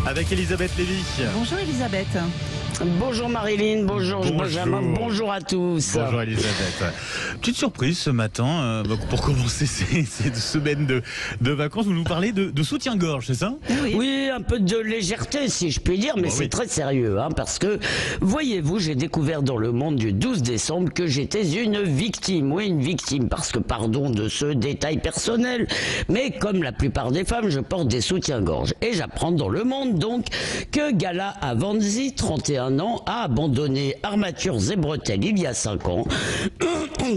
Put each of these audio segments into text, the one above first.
Avec Elisabeth Lévy. Bonjour Elisabeth. Bonjour Marilyn, bonjour Benjamin, bonjour à tous. Bonjour Elisabeth. Petite surprise ce matin, pour commencer ces semaines de vacances, vous nous parlez de soutien-gorge, c'est ça? Oui, un peu de légèreté si je puis dire, mais c'est très sérieux, parce que, voyez-vous, j'ai découvert dans Le Monde du 12 décembre que j'étais une victime. Oui, une victime, parce que pardon de ce détail personnel, mais comme la plupart des femmes, je porte des soutiens-gorge. Et j'apprends dans Le Monde donc que Gala Avanzi, 31 ans, a abandonné armatures et bretelles il y a 5 ans,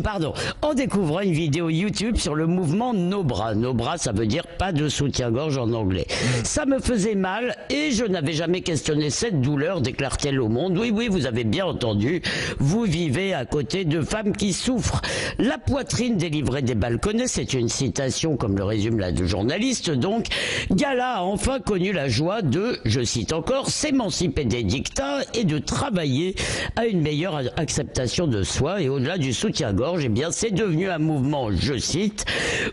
pardon, en découvrant une vidéo YouTube sur le mouvement No Bra. No Bra, ça veut dire pas de soutien-gorge en anglais. Ça me faisait mal et je n'avais jamais questionné cette douleur, déclare-t-elle au Monde. Oui, vous avez bien entendu, vous vivez à côté de femmes qui souffrent. La poitrine délivrée des balconnets, c'est une citation comme le résume la journaliste donc. Gala a enfin connu la joie de, je cite encore, s'émanciper des dictats et de travailler à une meilleure acceptation de soi. Et au-delà du soutien-gorge, eh bien, c'est devenu un mouvement, je cite,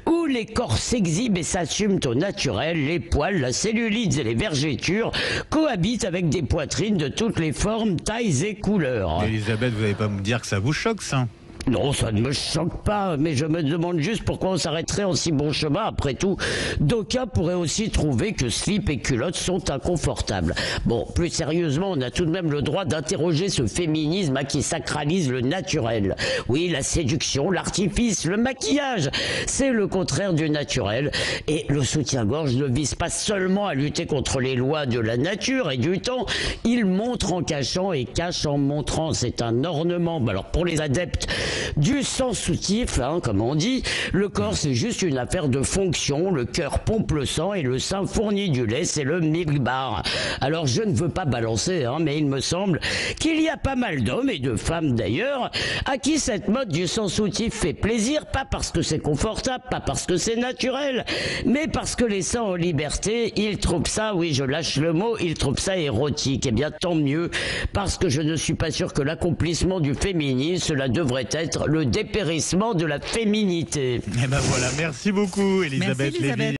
où les corps s'exhibent et s'assument au naturel, les poils, la cellulite et les vergetures cohabitent avec des poitrines de toutes les formes, tailles et couleurs. Elisabeth, vous n'allez pas me dire que ça vous choque, ça? Non, ça ne me choque pas, mais je me demande juste pourquoi on s'arrêterait en si bon chemin. Après tout, d'aucuns pourraient aussi trouver que slip et culottes sont inconfortables. Bon, plus sérieusement, on a tout de même le droit d'interroger ce féminisme qui sacralise le naturel. Oui, la séduction, l'artifice, le maquillage, c'est le contraire du naturel. Et le soutien-gorge ne vise pas seulement à lutter contre les lois de la nature et du temps, il montre en cachant et cache en montrant. C'est un ornement. Alors pour les adeptes du sang soutif, comme on dit, le corps c'est juste une affaire de fonction, le cœur pompe le sang et le sein fournit du lait, c'est le milk bar. Alors je ne veux pas balancer, mais il me semble qu'il y a pas mal d'hommes et de femmes d'ailleurs à qui cette mode du sang soutif fait plaisir, pas parce que c'est confortable, pas parce que c'est naturel, mais parce que les sangs en liberté, ils trouvent ça, oui je lâche le mot, ils trouvent ça érotique. Eh bien tant mieux, parce que je ne suis pas sûr que l'accomplissement du féminisme, cela devrait être le dépérissement de la féminité. Et ben voilà, merci beaucoup Elisabeth Lévy.